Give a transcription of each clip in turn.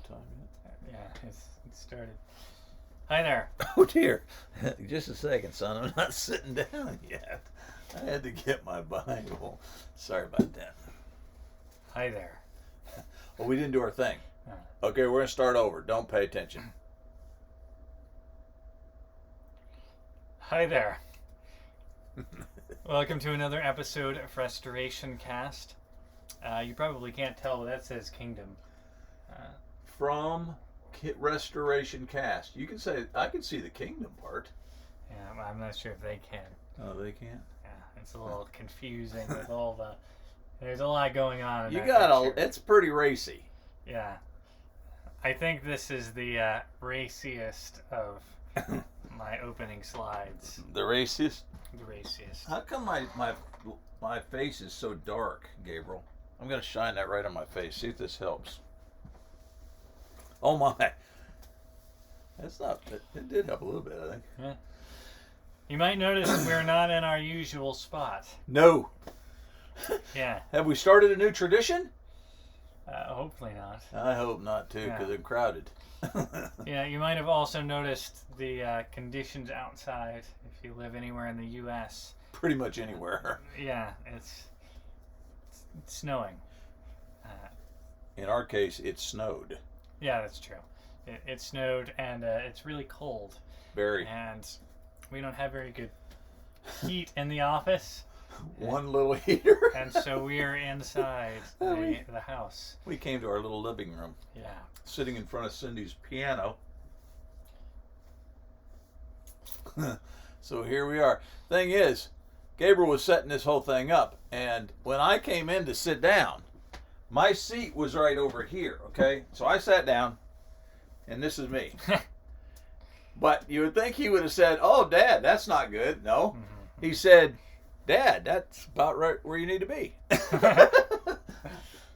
time yet? Yeah, it started. Hi there. Oh dear. Just a second, son. I'm not sitting down yet. I had to get my Bible. Sorry about that. Hi there. Well, we didn't do our thing. Okay, we're going to start over. Don't pay attention. Hi there. Welcome to another episode of RestorationCast. You probably can't tell, but that says Kingdom. From RestorationCast. You can say, I can see the Kingdom part. Yeah, I'm not sure if they can. Oh, they can't? Yeah, it's a little confusing with all the... There's a lot going on in You that got picture. it's pretty racy. Yeah. I think this is the raciest of my opening slides. The racist? The raciest. How come my face is so dark, Gabriel? I'm going to shine that right on my face. See if this helps. Oh my. That's not, it did help a little bit, I think. Yeah. You might notice we're not in our usual spot. No. Yeah. Have we started a new tradition? Hopefully not. I hope not, too, because they're crowded. Yeah, you might have also noticed the conditions outside if you live anywhere in the U.S. Pretty much anywhere. Yeah, it's snowing. In our case, it snowed. Yeah, that's true. It snowed, and it's really cold. Very. And we don't have very good heat in the office. One little heater. And so we are inside the house. We came to our little living room. Yeah. Sitting in front of Cindy's piano. So here we are. Thing is, Gabriel was setting this whole thing up, and when I came in to sit down, my seat was right over here, okay? So I sat down, and this is me. But you would think he would have said, "Oh, Dad, that's not good." No. Mm-hmm. He said, "Dad, that's about right where you need to be."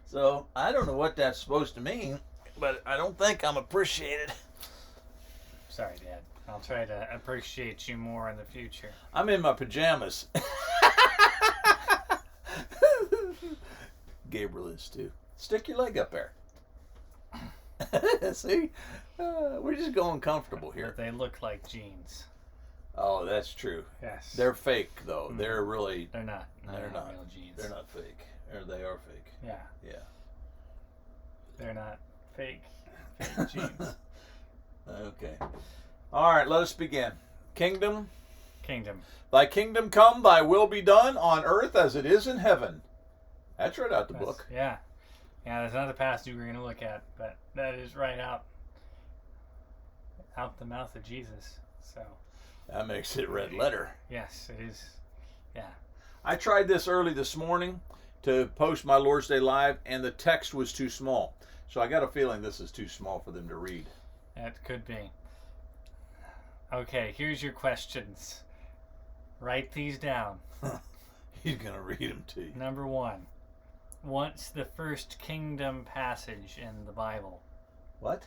So I don't know what that's supposed to mean, but I don't think I'm appreciated. Sorry, Dad. I'll try to appreciate you more in the future. I'm in my pajamas. Gabriel is too. Stick your leg up there. See? We're just going comfortable here. But they look like jeans. Oh, that's true. Yes. They're fake, though. Mm. They're really... They're not. They're not real jeans. They're not fake. Or they are fake. Yeah. Yeah. They're not fake jeans. Okay. All right, let us begin. Kingdom. Thy kingdom come, thy will be done on earth as it is in heaven. That's right out the book. Yeah. Yeah, there's another passage we're going to look at, but that is right out the mouth of Jesus. So that makes it red letter. Yes, it is. Yeah. I tried this early this morning to post my Lord's Day Live, and the text was too small. So I got a feeling this is too small for them to read. It could be. Okay, here's your questions. Write these down. He's going to read them to you. Number 1. What's the first kingdom passage in the Bible? What?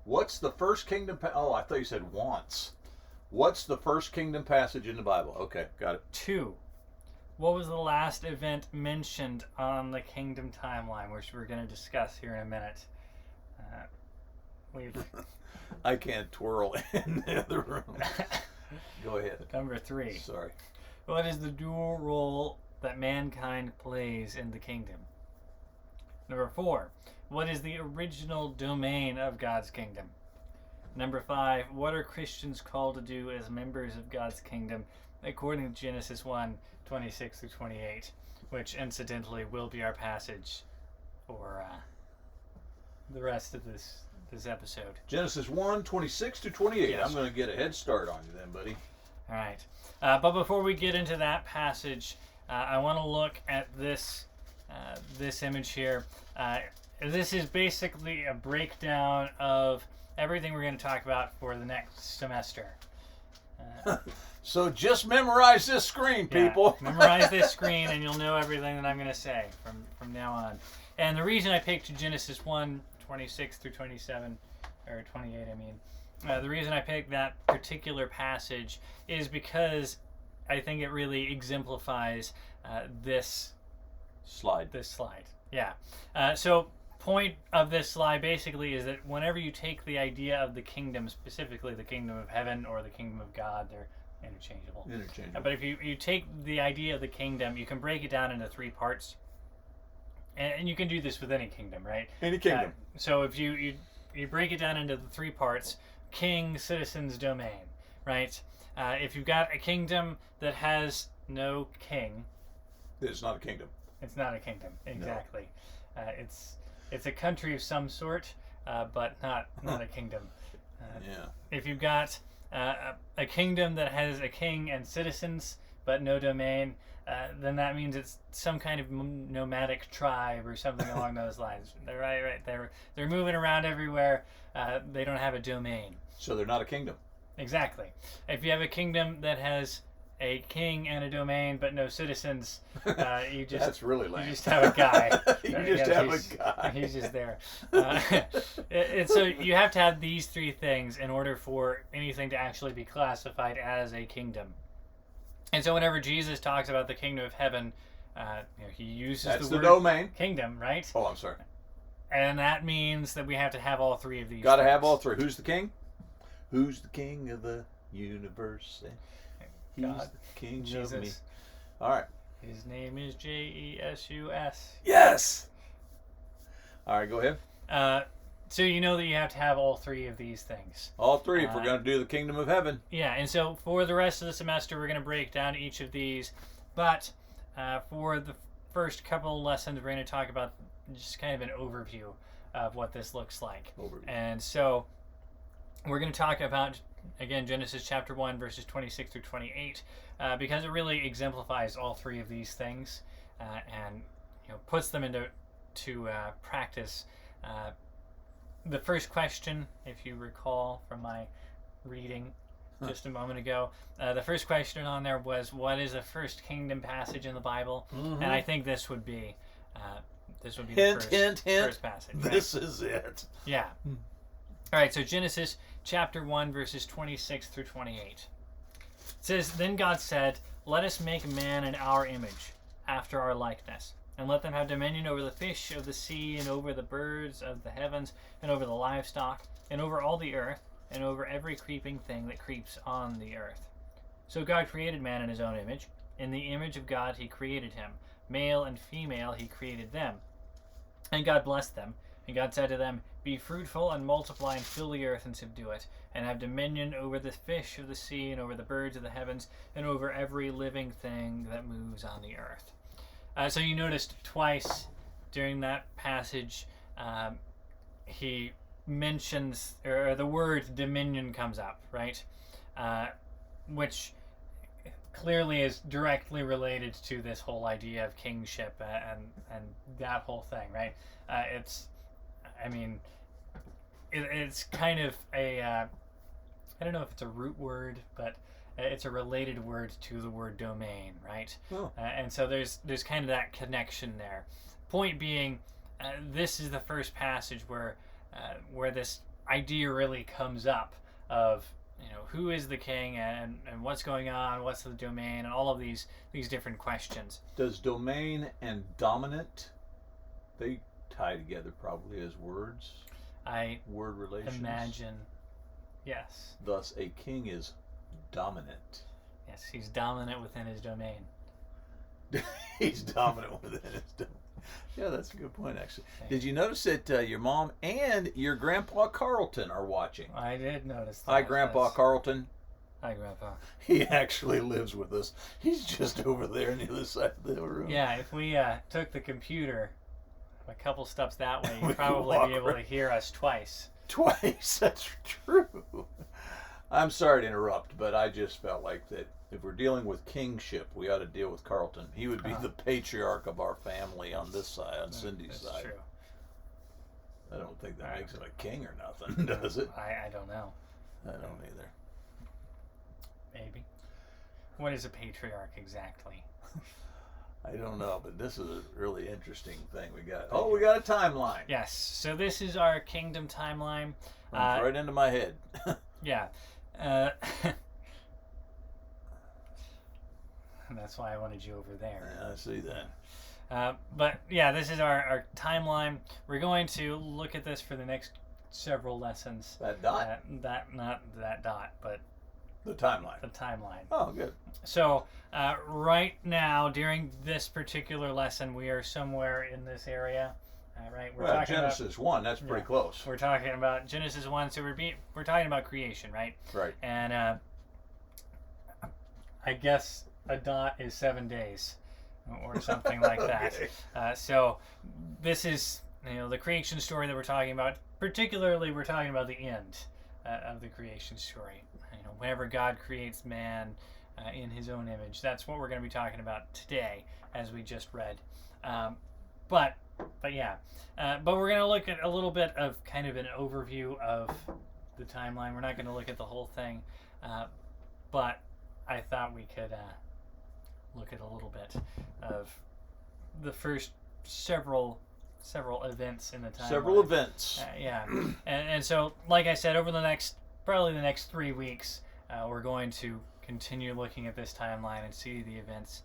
What's the first kingdom Oh, I thought you said wants. What's the first kingdom passage in the Bible? Okay, got it. 2. What was the last event mentioned on the kingdom timeline, which we're going to discuss here in a minute? I can't twirl in the other room. Go ahead. Number 3. Sorry. What is the dual role that mankind plays in the kingdom? Number 4. What is the original domain of God's kingdom? Number 5. What are Christians called to do as members of God's kingdom according to Genesis 1, 26 through 28, which incidentally will be our passage for the rest of this episode. Genesis 1, 26 to 28. Yes. I'm going to get a head start on you then, buddy. All right. But before we get into that passage, I want to look at this image here. This is basically a breakdown of everything we're going to talk about for the next semester. So just memorize this screen, people. Yeah, memorize this screen and you'll know everything that I'm going to say from now on. And the reason I picked Genesis 1, 26 through 27, or 28, I mean, the reason I picked that particular passage is because I think it really exemplifies this slide. Yeah. So point of this slide basically is that whenever you take the idea of the kingdom, specifically the kingdom of heaven or the kingdom of God, they're interchangeable. But if you take the idea of the kingdom, you can break it down into three parts. And you can do this with any kingdom, right? Any kingdom. So if you break it down into the three parts: king, citizens, domain, right? If you've got a kingdom that has no king, it's not a kingdom. It's not a kingdom, exactly. No. It's a country of some sort, but not a kingdom. If you've got a kingdom that has a king and citizens but no domain, then that means it's some kind of nomadic tribe or something along those lines. They're right. They're moving around everywhere. They don't have a domain. So they're not a kingdom. Exactly. If you have a kingdom that has a king and a domain but no citizens, you just that's really lame. You just have a guy. A guy. He's just there. And so you have to have these three things in order for anything to actually be classified as a kingdom. And so whenever Jesus talks about the kingdom of heaven, he uses the word domain. Kingdom, right? Oh, I'm sorry. And that means that we have to have all three of these. Got to have all three. Who's the king? Who's the king of the universe? He's God. the king Jesus. of me. All right. His name is Jesus. Yes. All right, go ahead. So you know that you have to have all three of these things. All three if we're going to do the kingdom of heaven. Yeah, and so for the rest of the semester, we're going to break down each of these. But for the first couple of lessons, we're going to talk about just kind of an overview of what this looks like. And so we're going to talk about, again, Genesis chapter 1, verses 26 through 28, because it really exemplifies all three of these things and puts them into practice. The first question, if you recall from my reading just a moment ago, the first question on there was, what is the first kingdom passage in the Bible? And I think this would be the first passage. Right? This is it. Yeah. All right, so Genesis chapter 1, verses 26 through 28. It says, "Then God said, let us make man in our image, after our likeness. And let them have dominion over the fish of the sea, and over the birds of the heavens, and over the livestock, and over all the earth, and over every creeping thing that creeps on the earth. So God created man in his own image. In the image of God he created him. Male and female he created them. And God blessed them. And God said to them, be fruitful and multiply and fill the earth and subdue it, and have dominion over the fish of the sea, and over the birds of the heavens, and over every living thing that moves on the earth." So you noticed twice during that passage, he mentions, or the word dominion comes up, right? Which clearly is directly related to this whole idea of kingship and that whole thing, right? It's kind of a, I don't know if it's a root word, but it's a related word to the word domain, right? Oh. And so there's kind of that connection there. Point being, this is the first passage where this idea really comes up of who is the king and what's going on, what's the domain, and all of these different questions. Does domain and dominant, they tie together probably as words? Word relations. Imagine, yes. Thus, a king is dominant. Yes, he's dominant within his domain. He's dominant within his domain. Yeah, that's a good point, actually. Did you notice that your mom and your grandpa Carlton are watching? I did notice that. Hi, Grandpa Carlton. Hi, Grandpa. He actually lives with us. He's just over there on the other side of the room. Yeah, if we took the computer a couple steps that way, you'd probably be able to hear us twice. Twice, that's true. I'm sorry to interrupt, but I just felt like that if we're dealing with kingship, we ought to deal with Carlton. He would be the patriarch of our family on this side, on Cindy's side. True. I don't think that makes him a king or nothing, does it? I don't know. I don't either. Maybe. What is a patriarch exactly? I don't know, but this is a really interesting thing we got. Oh, we got a timeline. Yes, so this is our kingdom timeline. Runs right into my head. Yeah. That's why I wanted you over there. Yeah, I see that. But yeah, this is our timeline. We're going to look at this for the next several lessons. That dot? Not that dot, but The timeline. the timeline. Oh, good. So right now, during this particular lesson, we are somewhere in this area. Right? Well, Genesis 1, that's pretty close. We're talking about Genesis 1, so we're talking about creation, right? Right. And I guess a dot is 7 days or something like that. Okay. So this is, the creation story that we're talking about. Particularly, we're talking about the end of the creation story. Whenever God creates man in his own image, that's what we're going to be talking about today, as we just read. But we're going to look at a little bit of kind of an overview of the timeline. We're not going to look at the whole thing, but I thought we could look at a little bit of the first several events in the timeline. Several events. And so, like I said, over probably the next 3 weeks, we're going to continue looking at this timeline and see the events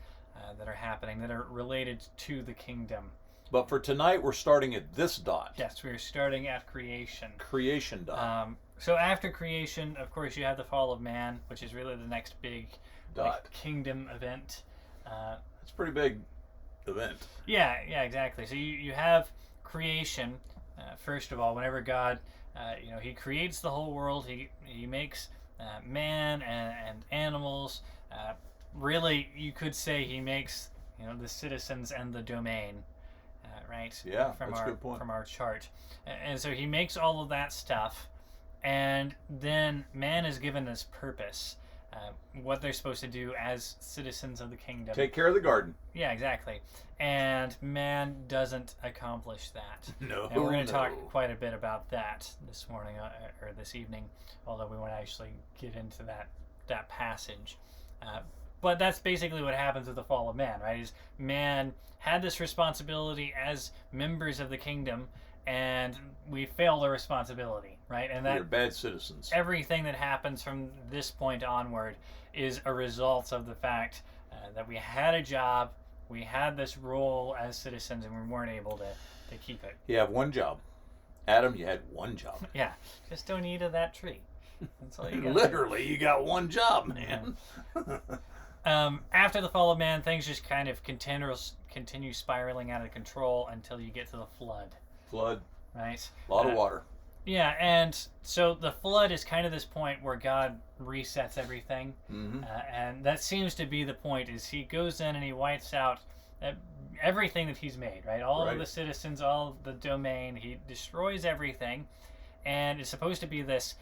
that are happening that are related to the kingdom. But for tonight, we're starting at this dot. Yes, we are starting at creation. Creation dot. So after creation, of course, you have the fall of man, which is really the next big dot. Kingdom event. It's a pretty big event. Yeah, exactly. So you have creation, first of all. Whenever God, he creates the whole world. He makes man and animals. Really, you could say he makes the citizens and the domain. Right? Yeah, that's a good point. From our chart. And so he makes all of that stuff, and then man is given this purpose, what they're supposed to do as citizens of the kingdom. Take care of the garden. Yeah, exactly. And man doesn't accomplish that. No. And we're going to talk quite a bit about that this morning, or this evening, although we won't actually get into that passage. But that's basically what happens with the fall of man, right? Is man had this responsibility as members of the kingdom, and we fail the responsibility, right? And we're bad citizens. Everything that happens from this point onward is a result of the fact that we had a job, we had this role as citizens, and we weren't able to keep it. You have one job. Adam, you had one job. Yeah, just don't eat of that tree. That's all you got. Literally, you got one job, man. After the fall of man, things just kind of continue spiraling out of control until you get to the flood. Flood. Right? A lot of water. Yeah, and so the flood is kind of this point where God resets everything. Mm-hmm. And that seems to be the point, is he goes in and he wipes out everything that he's made, right? All of the citizens, all of the domain. He destroys everything. And it's supposed to be this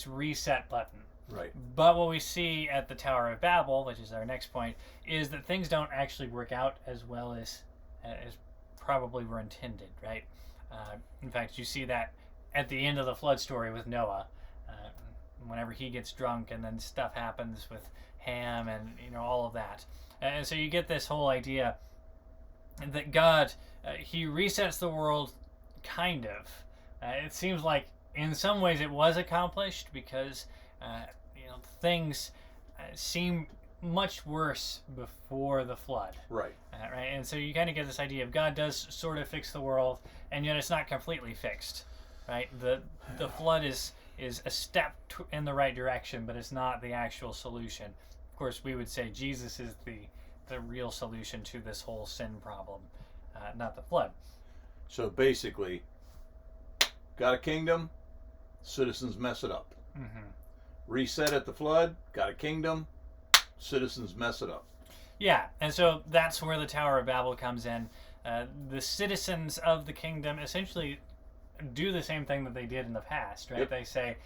reset button. Right. But what we see at the Tower of Babel, which is our next point, is that things don't actually work out as well as probably were intended, right? In fact, you see that at the end of the flood story with Noah, whenever he gets drunk and then stuff happens with Ham and all of that. And so you get this whole idea that God, he resets the world, kind of. It seems like in some ways it was accomplished because things seem much worse before the flood. Right. Right. And so you kind of get this idea of God does sort of fix the world, and yet it's not completely fixed. Right. The flood is a step in the right direction, but it's not the actual solution. Of course, we would say Jesus is the real solution to this whole sin problem, not the flood. So basically, got a kingdom, citizens mess it up. Mm-hmm. Reset at the flood, got a kingdom, citizens mess it up. Yeah, and so that's where the Tower of Babel comes in. The citizens of the kingdom essentially do the same thing that they did in the past, right? Yep. They say,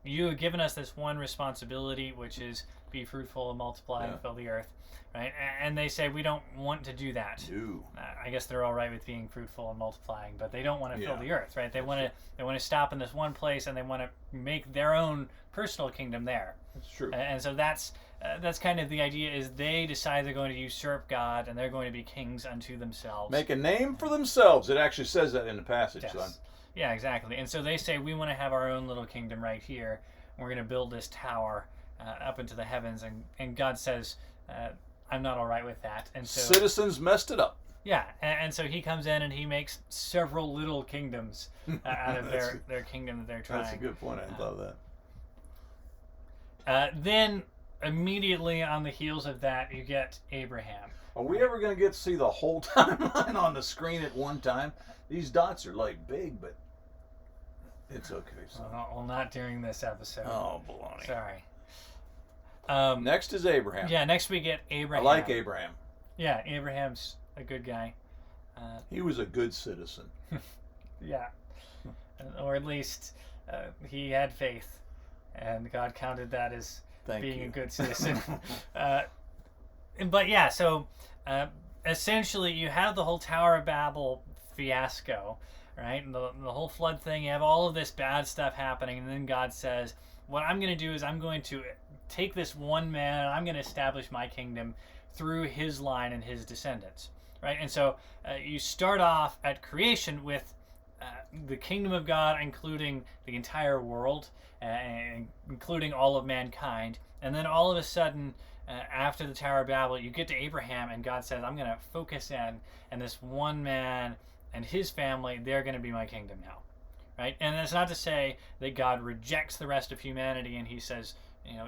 you have given us this one responsibility, which is be fruitful and multiply and fill the earth, right? And they say, we don't want to do that. No. I guess they're all right with being fruitful and multiplying, but they don't want to fill the earth, right? They want to stop in this one place, and they want to make their own personal kingdom there. That's true. And so that's kind of the idea, is they decide they're going to usurp God, and they're going to be kings unto themselves. Make a name for themselves. It actually says that in the passage, Yes. son. Yeah, exactly. And so they say, we want to have our own little kingdom right here. We're going to build this tower up into the heavens. And God says, I'm not all right with that. And so citizens messed it up. Yeah, and so he comes in and he makes several little kingdoms out of their kingdom that they're trying. That's a good point. I thought of that. Then immediately on the heels of that, you get Abraham. Are we ever going to get to see the whole timeline on the screen at one time? These dots are like big, but it's okay. So. Well, not during this episode. Oh, baloney. Sorry. Next is Abraham. Yeah, next we get Abraham. I like Abraham. Yeah, Abraham's a good guy. He was a good citizen. Yeah. Or at least he had faith, and God counted that as being a good citizen. But yeah, so essentially you have the whole Tower of Babel fiasco, right? And the whole flood thing, you have all of this bad stuff happening, and then God says, what I'm going to do is I'm going to take this one man and I'm going to establish my kingdom through his line and his descendants, right? And so you start off at creation with the kingdom of God, including the entire world, including all of mankind, and then all of a sudden, after the Tower of Babel, you get to Abraham, and God says, I'm going to focus in, and this one man and his family, they're going to be my kingdom now, right? And that's not to say that God rejects the rest of humanity, and he says,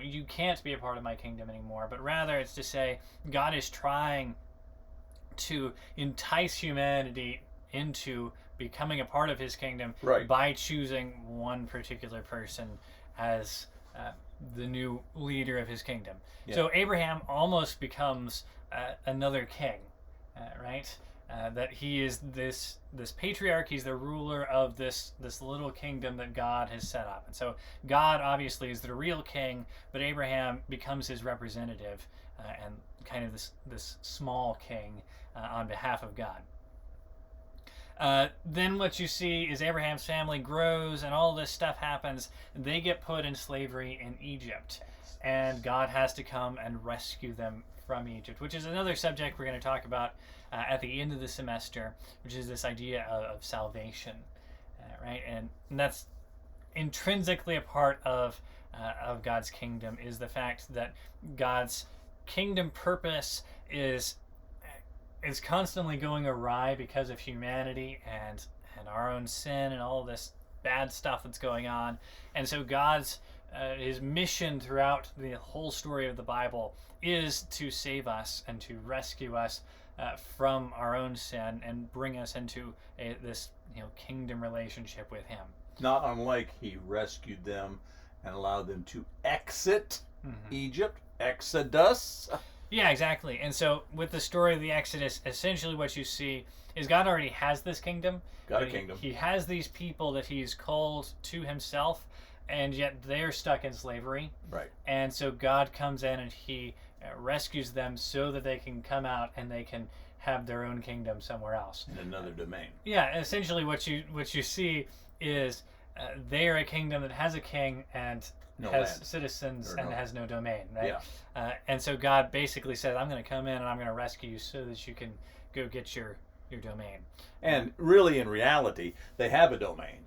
you can't be a part of my kingdom anymore, but rather it's to say God is trying to entice humanity into becoming a part of his kingdom by choosing one particular person as the new leader of his kingdom. Yeah. So Abraham almost becomes another king, right? That he is this patriarch, he's the ruler of this little kingdom that God has set up. And so God obviously is the real king, but Abraham becomes his representative and kind of this small king on behalf of God. Then what you see is Abraham's family grows and all this stuff happens. They get put in slavery in Egypt, and God has to come and rescue them from Egypt, which is another subject we're going to talk about at the end of the semester, which is this idea of salvation, right? And that's intrinsically a part of God's kingdom, is the fact that God's kingdom purpose is constantly going awry because of humanity and our own sin and all this bad stuff that's going on. And so God's his mission throughout the whole story of the Bible is to save us and to rescue us from our own sin and bring us into this kingdom relationship with him. Not unlike he rescued them and allowed them to exit Egypt. Exodus. Yeah, exactly. And so with the story of the Exodus, essentially what you see is God already has this kingdom. Got a kingdom. He has these people that he's called to himself, and yet they're stuck in slavery. Right. And so God comes in and he rescues them so that they can come out and they can have their own kingdom somewhere else. In another domain. Yeah, essentially what you see is they are a kingdom that has a king and has land. Citizens and has no domain, right? Yeah. And so God basically says, I'm going to come in and I'm going to rescue you so that you can go get your domain. And really, in reality, they have a domain.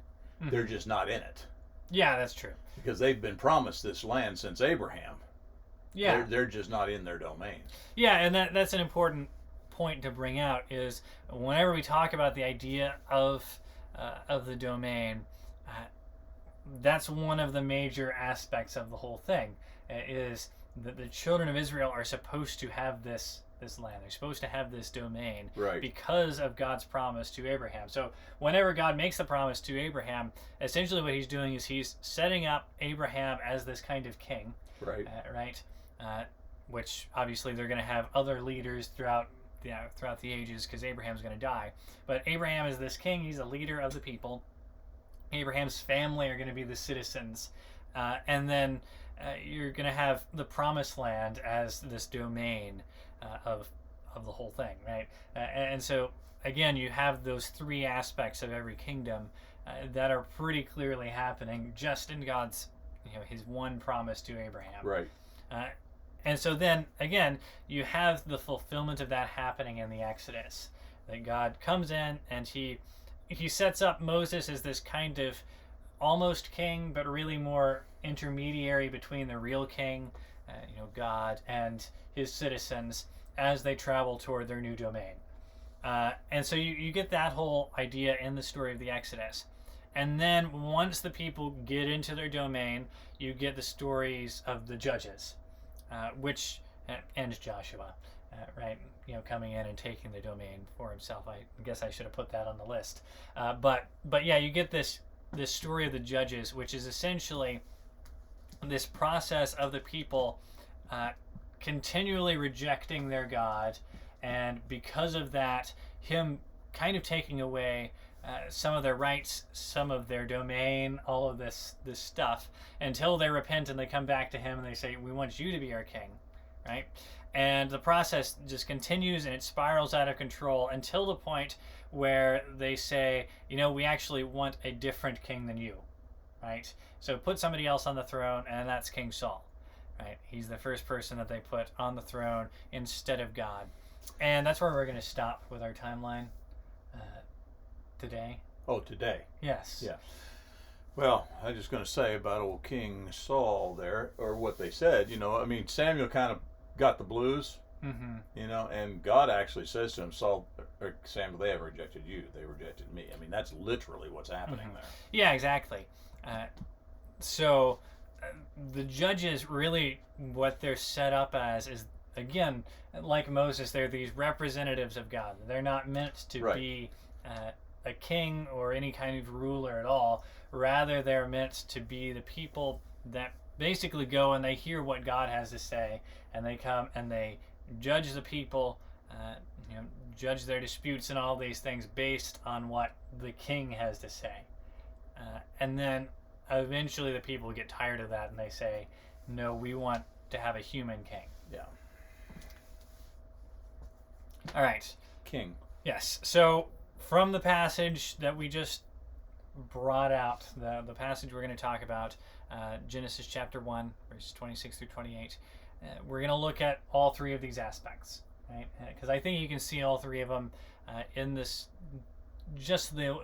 They're just not in it. Yeah, that's true. Because they've been promised this land since Abraham. Yeah. They're just not in their domain. Yeah, and that's an important point to bring out, is whenever we talk about the idea of the domain, that's one of the major aspects of the whole thing, is that the children of Israel are supposed to have this land. They're supposed to have this domain because of God's promise to Abraham. So whenever God makes the promise to Abraham, essentially what he's doing is he's setting up Abraham as this kind of king, which obviously they're going to have other leaders throughout the ages because Abraham's going to die. But Abraham is this king. He's a leader of the people. Abraham's family are going to be the citizens, and then you're going to have the promised land as this domain of the whole thing, right? And so again, you have those three aspects of every kingdom that are pretty clearly happening just in God's, his one promise to Abraham. Right. And so then again, you have the fulfillment of that happening in the Exodus. That God comes in and he sets up Moses as this kind of almost king, but really more intermediary between the real king, God, and his citizens as they travel toward their new domain. And so you get that whole idea in the story of the Exodus. And then once the people get into their domain, you get the stories of the judges, which and Joshua, right? Coming in and taking the domain for himself. I guess I should have put that on the list. But yeah, you get this story of the judges, which is essentially this process of the people continually rejecting their God, and because of that, him kind of taking away some of their rights, some of their domain, all of this stuff, until they repent and they come back to him and they say, we want you to be our king, right? And the process just continues and it spirals out of control until the point where they say, we actually want a different king than you, right? So put somebody else on the throne, and that's King Saul, right? He's the first person that they put on the throne instead of God. And that's where we're going to stop with our timeline today. Oh, today. Yes. Yeah. Well, I was just going to say about old King Saul there, or what they said, Samuel kind of got the blues, and God actually says to him, Saul, or Samuel, they have rejected you, they rejected me. I mean, that's literally what's happening there. Yeah, exactly. So the judges, really what they're set up as is, again, like Moses, they're these representatives of God. They're not meant to be a king or any kind of ruler at all. Rather, they're meant to be the people that basically go and they hear what God has to say, and they come and they judge the people, judge their disputes and all these things based on what the king has to say. And then eventually the people get tired of that and they say, no, we want to have a human king. Yeah. All right. King. Yes. So from the passage that we just brought out, the passage we're going to talk about, Genesis chapter 1, verses 26 through 28, we're going to look at all three of these aspects, right? Because I think you can see all three of them in this, just the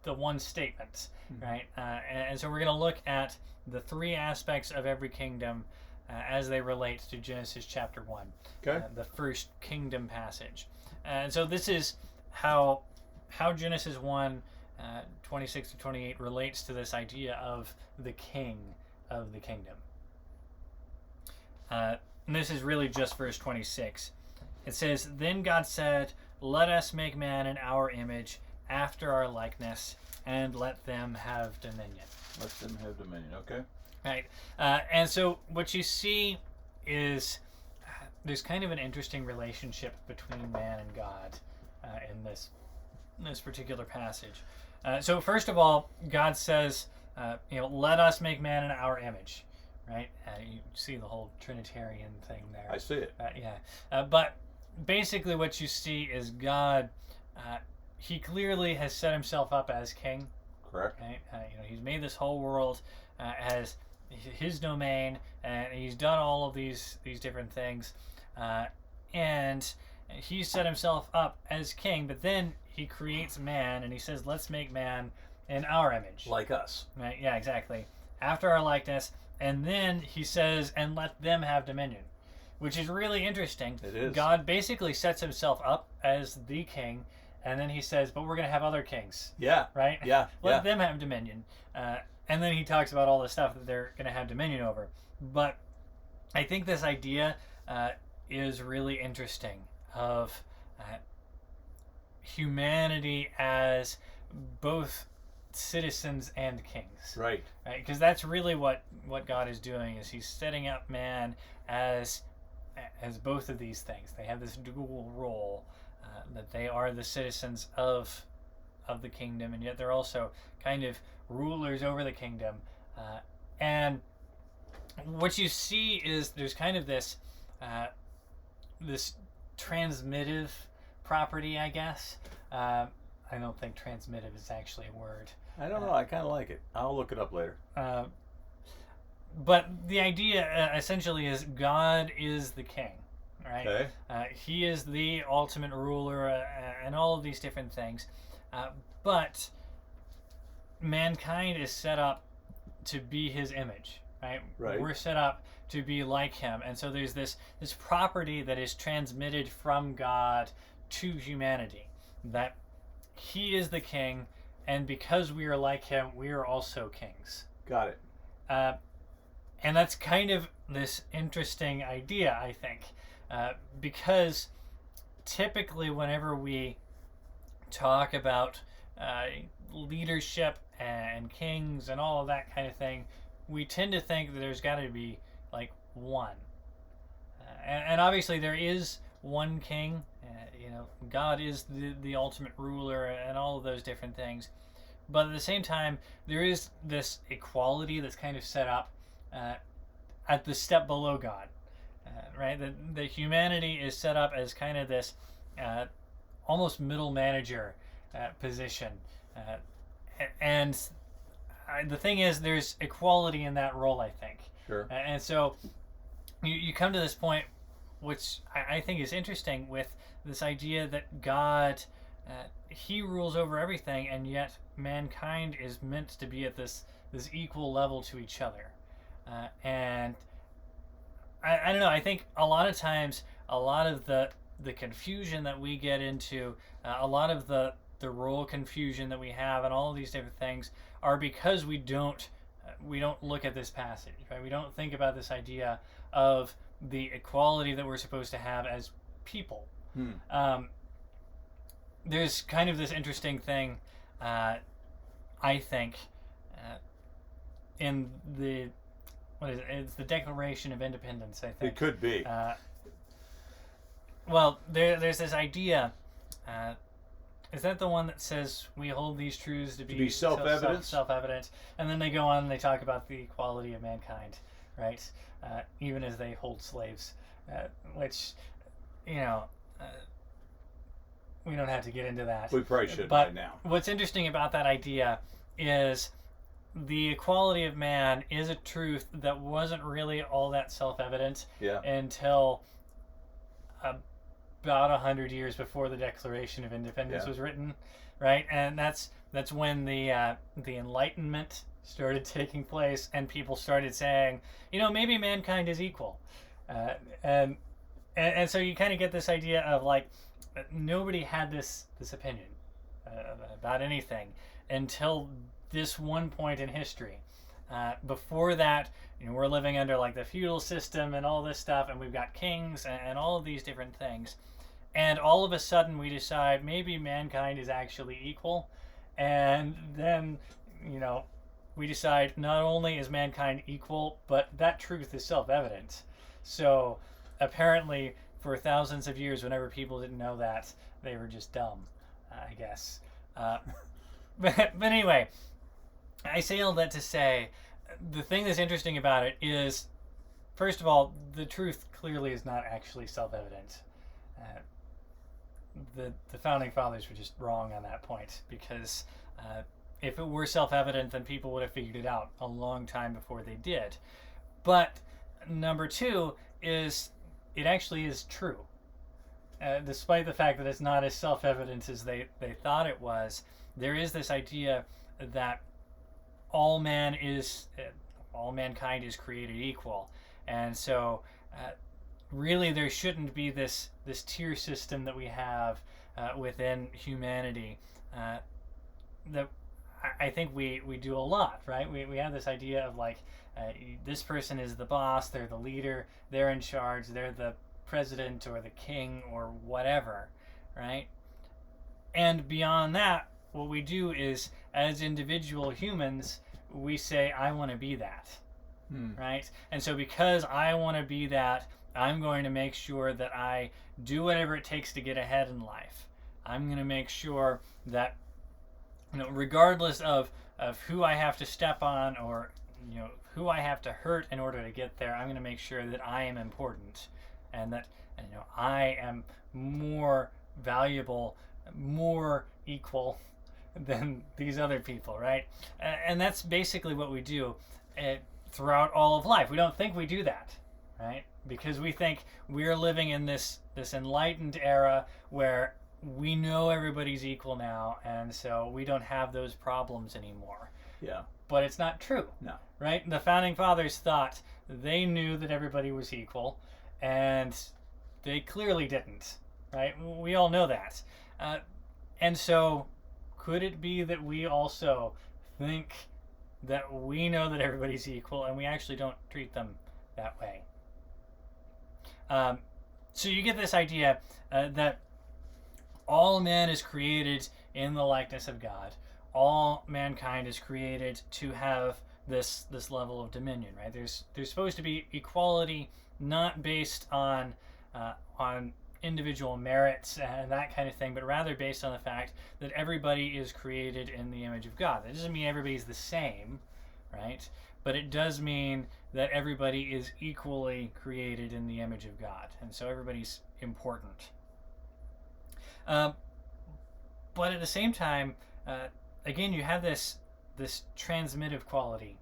one statement, right? And so we're going to look at the three aspects of every kingdom as they relate to Genesis chapter 1, the first kingdom passage. And so this is how Genesis 1, 26 to 28 relates to this idea of the king of the kingdom. And this is really just verse 26. It says, Then God said, Let us make man in our image, after our likeness, and let them have dominion. Let them have dominion, okay. Right. And so what you see is there's kind of an interesting relationship between man and God in this particular passage. So first of all, God says, let us make man in our image, right? You see the whole Trinitarian thing there. I see it. But basically what you see is God, he clearly has set himself up as king. Correct. Right? He's made this whole world as his domain, and he's done all of these different things. And he set himself up as king, but then he creates man, and he says, let's make man in our image. Like us. Right? Yeah, exactly. After our likeness. And then he says, and let them have dominion, which is really interesting. It is. God basically sets himself up as the king, and then he says, but we're going to have other kings. Yeah. Right? Yeah. Let them have dominion. And then he talks about all the stuff that they're going to have dominion over. But I think this idea is really interesting of humanity as both citizens and kings. Right. Because that's really what God is doing, is he's setting up man as both of these things. They have this dual role, that they are the citizens of the kingdom, and yet they're also kind of rulers over the kingdom. And what you see is there's kind of this transmittive property, I guess. I don't think transmittive is actually a word. I don't know. I kind of like it. I'll look it up later. But the idea essentially is God is the king, right? Okay. He is the ultimate ruler and all of these different things. But mankind is set up to be his image, right? We're set up to be like him. And so there's this property that is transmitted from God to humanity, that he is the king, and because we are like him, we are also kings. Got it. And that's kind of this interesting idea, I think, because typically whenever we talk about leadership and kings and all of that kind of thing, we tend to think that there's got to be like one. And obviously there is one king. God is the ultimate ruler and all of those different things. But at the same time, there is this equality that's kind of set up at the step below God, right? The humanity is set up as kind of this almost middle manager position. And the thing is, there's equality in that role, I think. Sure. And so you come to this point, which I think is interesting, with this idea that God, he rules over everything, and yet mankind is meant to be at this equal level to each other. And I don't know, I think a lot of times, a lot of the confusion that we get into, a lot of the role confusion that we have, and all of these different things are because we don't look at this passage, right? We don't think about this idea of the equality that we're supposed to have as people. There's kind of this interesting thing, I think, in the, what is it? It's the Declaration of Independence, I think. It could be. Well, there's this idea. Is that the one that says we hold these truths to be self-evident? Self-evident, and then they go on and they talk about the equality of mankind, right? Even as they hold slaves, which, we don't have to get into that. We probably should but right now. What's interesting about that idea is the equality of man is a truth that wasn't really all that self-evident until about 100 years before the Declaration of Independence was written, right? And that's when the Enlightenment started taking place, and people started saying, maybe mankind is equal, and so you kind of get this idea of like nobody had this opinion about anything until this one point in history. Before that, we're living under like the feudal system and all this stuff, and we've got kings and all of these different things. And all of a sudden we decide maybe mankind is actually equal. And then, we decide not only is mankind equal, but that truth is self-evident. So apparently for thousands of years, whenever people didn't know that, they were just dumb, I guess. But anyway, I say all that to say, the thing that's interesting about it is, first of all, the truth clearly is not actually self-evident. The founding fathers were just wrong on that point, because if it were self-evident, then people would have figured it out a long time before they did. But number two is, it actually is true. Despite the fact that it's not as self-evident as they thought it was, there is this idea that all mankind is created equal. And so really there shouldn't be this tier system that we have within humanity that I think we do a lot, right? We have this idea of like this person is the boss, they're the leader, they're in charge, they're the president or the king or whatever, right? And beyond that, what we do is, as individual humans, we say, I want to be that, right? And so because I want to be that, I'm going to make sure that I do whatever it takes to get ahead in life. I'm going to make sure that, regardless of who I have to step on or, who I have to hurt in order to get there, I'm going to make sure that I am important and that, I am more valuable, more equal than these other people, right? And that's basically what we do throughout all of life. We don't think we do that, right? Because we think we're living in this enlightened era where we know everybody's equal now, and so we don't have those problems anymore. Yeah. But it's not true. No. Right? The founding fathers thought they knew that everybody was equal, and they clearly didn't. right? We all know that. And so, could it be that we also think that we know that everybody's equal and we actually don't treat them that way? So you get this idea that all man is created in the likeness of God. All mankind is created to have this level of dominion, right? There's supposed to be equality, not based on individual merits and that kind of thing, but rather based on the fact that everybody is created in the image of God. That doesn't mean everybody's the same, right? But it does mean that everybody is equally created in the image of God, and so everybody's important. But at the same time, again, you have this transmittive quality,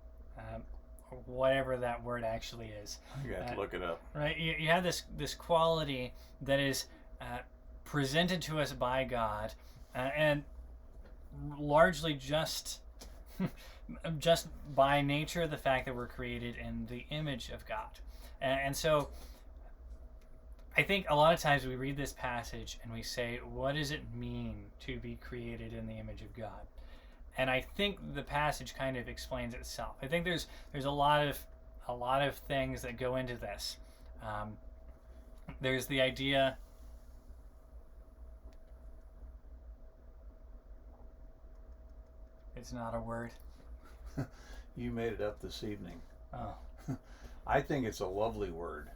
whatever that word actually is. You have to look it up. Right? You have this quality that is presented to us by God, and largely just by nature of the fact that we're created in the image of God. And so I think a lot of times we read this passage and we say, what does it mean to be created in the image of God? And I think the passage kind of explains itself. I think there's a lot of things that go into this. There's the idea. It's not a word. You made it up this evening. Oh. I think it's a lovely word.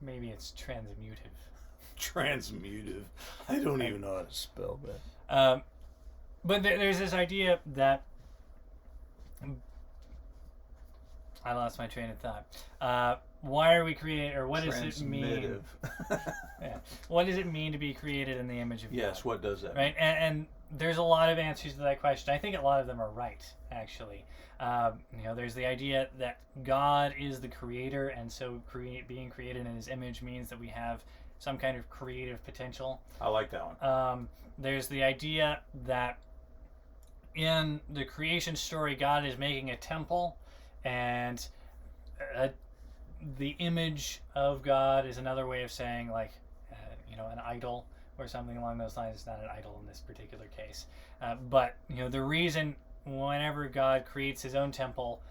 Maybe it's transmutive. Transmutive. I don't even know how to spell that. But there's this idea that I lost my train of thought. Why are we created, or what does it mean? Yeah. What does it mean to be created in the image of God? Yes, what does that mean? And there's a lot of answers to that question. I think a lot of them are right, actually. There's the idea that God is the creator, and so being created in his image means that we have some kind of creative potential. I like that one. There's the idea that in the creation story, God is making a temple, and the image of God is another way of saying, like, an idol or something along those lines. It's not an idol in this particular case. But the reason whenever God creates his own temple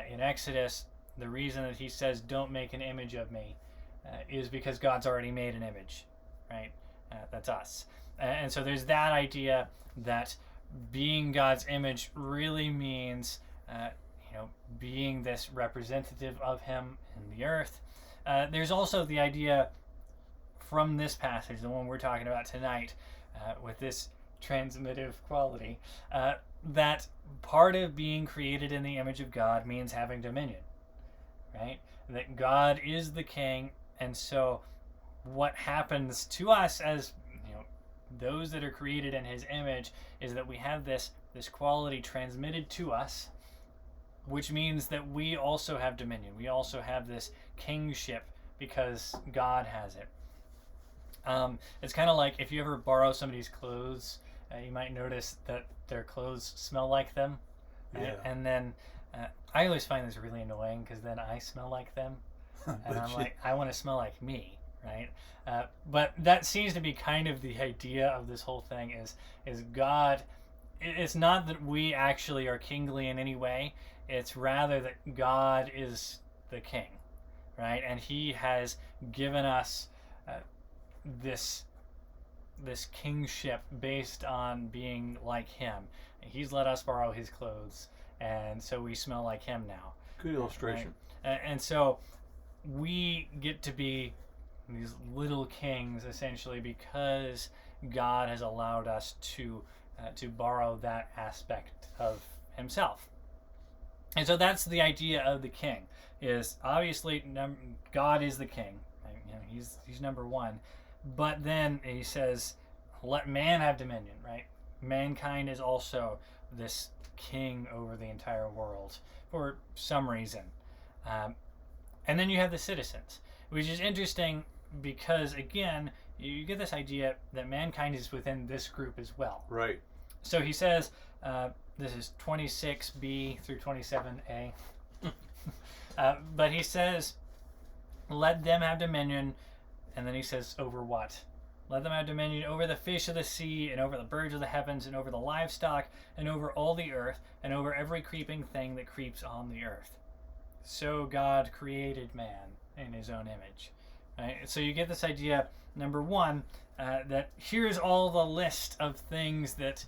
in Exodus, the reason that he says, don't make an image of me, is because God's already made an image, right? That's us. And so there's that idea that being God's image really means, being this representative of him in the earth. There's also the idea from this passage, the one we're talking about tonight, with this transmittive quality, that part of being created in the image of God means having dominion, right? That God is the king, and so what happens to us as those that are created in his image is that we have this quality transmitted to us, which means that we also have dominion. We also have this kingship because God has it. It's kind of like if you ever borrow somebody's clothes, you might notice that their clothes smell like them. Right? Yeah. And then I always find this really annoying because then I smell like them. And I'm like, I want to smell like me, right? But that seems to be kind of the idea of this whole thing is God. It's not that we actually are kingly in any way. It's rather that God is the king, right? And he has given us this kingship based on being like him. He's let us borrow his clothes, and so we smell like him now. Good illustration. Right? And so we get to be these little kings essentially because God has allowed us to borrow that aspect of himself. And so that's the idea of the king, is obviously God is the king. Right? He's number one. But then he says, let man have dominion, right? Mankind is also this king over the entire world for some reason. And then you have the citizens, which is interesting because, again, you get this idea that mankind is within this group as well. Right. So he says, this is 26b through 27a. But he says, let them have dominion. And then he says, over what? Let them have dominion over the fish of the sea, and over the birds of the heavens, and over the livestock, and over all the earth, and over every creeping thing that creeps on the earth. So God created man in his own image. Right? So you get this idea, number one, that here's all the list of things that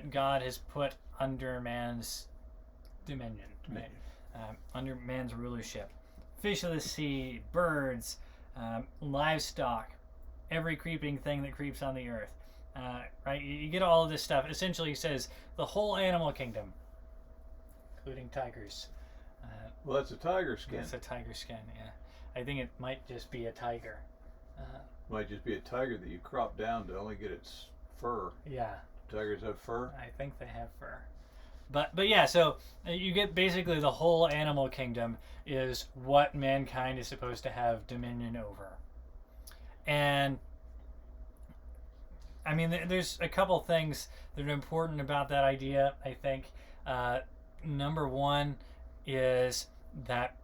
God has put under man's dominion, right? Under man's rulership. Fish of the sea, birds, livestock, every creeping thing that creeps on the earth. Right? You get all of this stuff. Essentially, he says the whole animal kingdom, including tigers. Well, that's a tiger skin. It's a tiger skin, yeah. I think it might just be a tiger. Might just be a tiger that you crop down to only get its fur. Yeah. Tigers have fur? I think they have fur. But yeah, so you get basically the whole animal kingdom is what mankind is supposed to have dominion over. And I mean, there's a couple things that are important about that idea, I think. Number one is that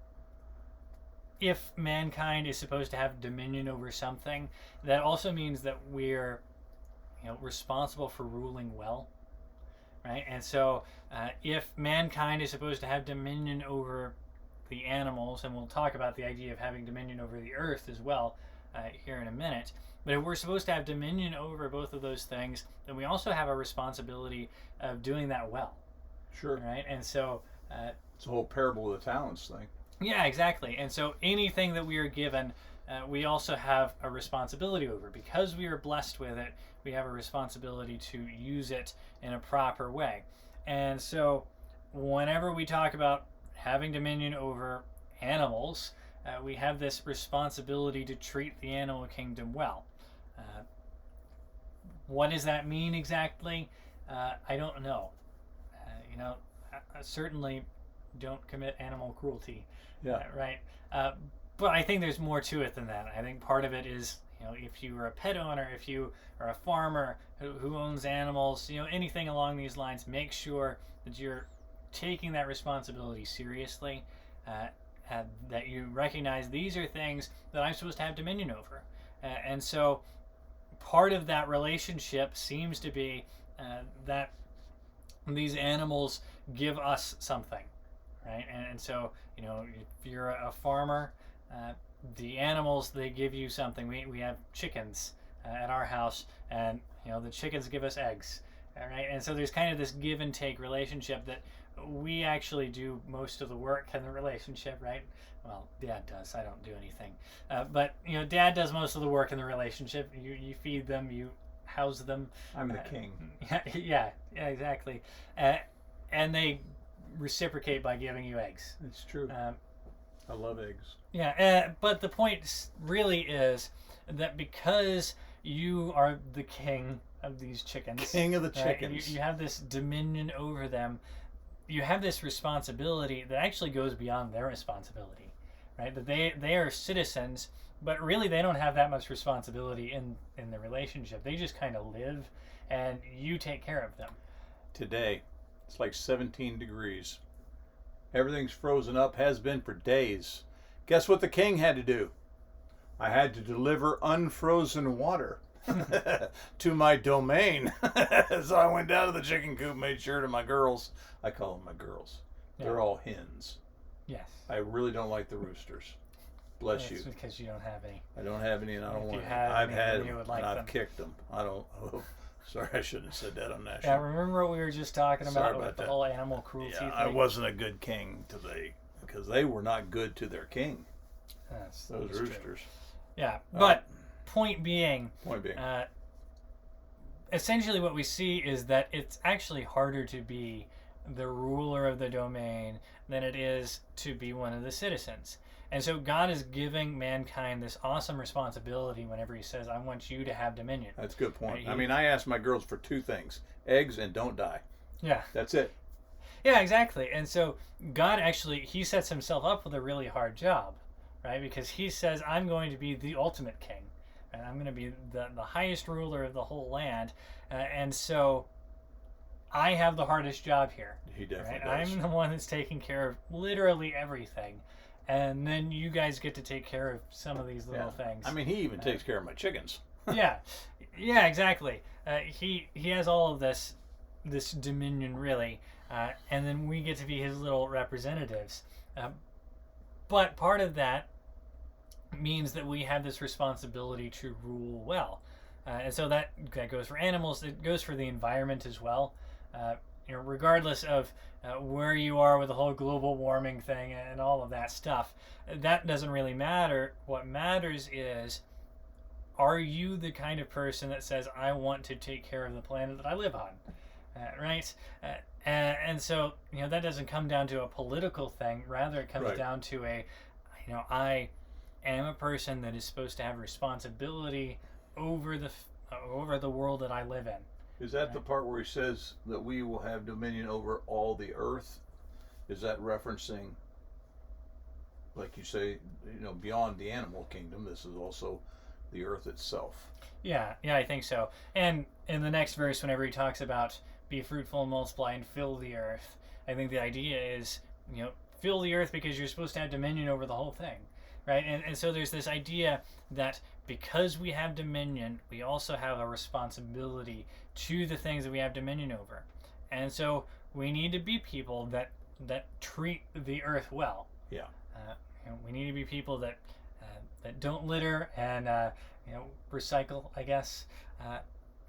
if mankind is supposed to have dominion over something, that also means that we're responsible for ruling well, right? And so if mankind is supposed to have dominion over the animals, and we'll talk about the idea of having dominion over the earth as well here in a minute, but if we're supposed to have dominion over both of those things, then we also have a responsibility of doing that well. Sure. Right? And so it's the whole parable of the talents thing. Yeah, exactly. And so anything that we are given, we also have a responsibility over. Because we are blessed with it, we have a responsibility to use it in a proper way. And so whenever we talk about having dominion over animals, we have this responsibility to treat the animal kingdom well. What does that mean exactly? I don't know. I certainly don't commit animal cruelty. Yeah. Right. But I think there's more to it than that. I think part of it is, if you are a pet owner, if you are a farmer who owns animals, anything along these lines, make sure that you're taking that responsibility seriously, that you recognize these are things that I'm supposed to have dominion over. And so part of that relationship seems to be that these animals give us something. Right, and so if you're a farmer, the animals, they give you something. We have chickens at our house, and the chickens give us eggs. All right, and so there's kind of this give and take relationship that we actually do most of the work in the relationship, right? Well, Dad does. I don't do anything, but Dad does most of the work in the relationship. You feed them, you house them. I'm the king. Yeah, exactly, and they reciprocate by giving you eggs. It's true. I love eggs. Yeah, but the point really is that because you are the king of these chickens, king of the chickens, you have this dominion over them. You have this responsibility that actually goes beyond their responsibility, right? That they are citizens, but really they don't have that much responsibility in the relationship. They just kind of live, and you take care of them. Today, it's like 17 degrees. Everything's frozen up, has been for days. Guess what the king had to do? I had to deliver unfrozen water to my domain. So I went down to the chicken coop, made sure to my girls. I call them my girls. Yeah. They're all hens. Yes. I really don't like the roosters. Bless you. That's because you don't have any. I don't have any, and I don't want any. Had I've any, had you would them, like and them. I've kicked them. I don't. Oh, sorry, I shouldn't have said that on national. Yeah, remember what we were just talking Sorry about about with the that. whole animal cruelty thing? I wasn't a good king because they were not good to their king. That's Those true. roosters. Yeah, but point being, Point being. essentially what we see is that it's actually harder to be the ruler of the domain than it is to be one of the citizens. And so God is giving mankind this awesome responsibility whenever he says, I want you to have dominion. That's a good point. Right, I mean, I asked my girls for two things: eggs and don't die. Yeah. That's it. Yeah, exactly. And so God actually, he sets himself up with a really hard job, right? Because he says, I'm going to be the ultimate king. And I'm going to be the highest ruler of the whole land. And so I have the hardest job here. He definitely right? does. I'm the one that's taking care of literally everything. and then you guys get to take care of some of these little things. I mean, he even takes care of my chickens. Yeah, yeah, exactly. He has all of this dominion, really, and then we get to be his little representatives. But part of that means that we have this responsibility to rule well, and so that goes for animals. It goes for the environment as well. Regardless of where you are with the whole global warming thing and all of that stuff, that doesn't really matter. What matters is, are you the kind of person that says, I want to take care of the planet that I live on? Right? And so, that doesn't come down to a political thing. Rather, it comes down to I am a person that is supposed to have responsibility over the world that I live in. Is that the part where he says that we will have dominion over all the earth? Is that referencing, like you say, beyond the animal kingdom, this is also the earth itself? Yeah, I think so. And in the next verse, whenever he talks about be fruitful and multiply and fill the earth, I think the idea is, fill the earth because you're supposed to have dominion over the whole thing, right? And so there's this idea that because we have dominion, we also have a responsibility to the things that we have dominion over. And so we need to be people that treat the earth well. Yeah. We need to be people that don't litter and recycle, I guess.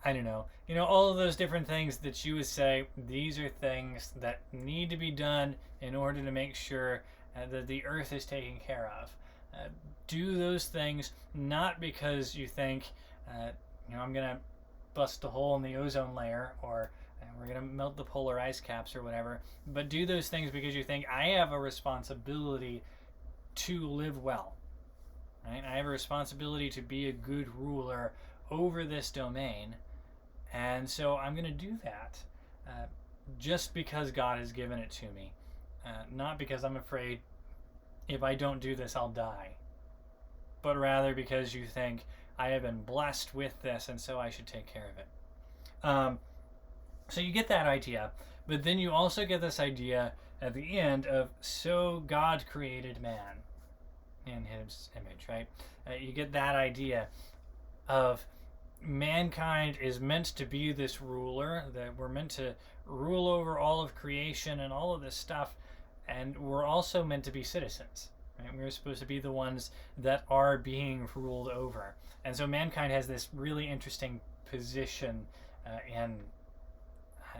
I don't know. All of those different things that you would say, these are things that need to be done in order to make sure that the earth is taken care of. Do those things not because you think, I'm going to bust a hole in the ozone layer, or we're going to melt the polar ice caps or whatever, but do those things because you think I have a responsibility to live well. Right? I have a responsibility to be a good ruler over this domain, and so I'm going to do that just because God has given it to me, not because I'm afraid if I don't do this I'll die, but rather because you think I have been blessed with this and so I should take care of it. So you get that idea, but then you also get this idea at the end of, so God created man in his image, right? You get that idea of mankind is meant to be this ruler, that we're meant to rule over all of creation and all of this stuff, and we're also meant to be citizens, right? We're supposed to be the ones that are being ruled over. And so mankind has this really interesting position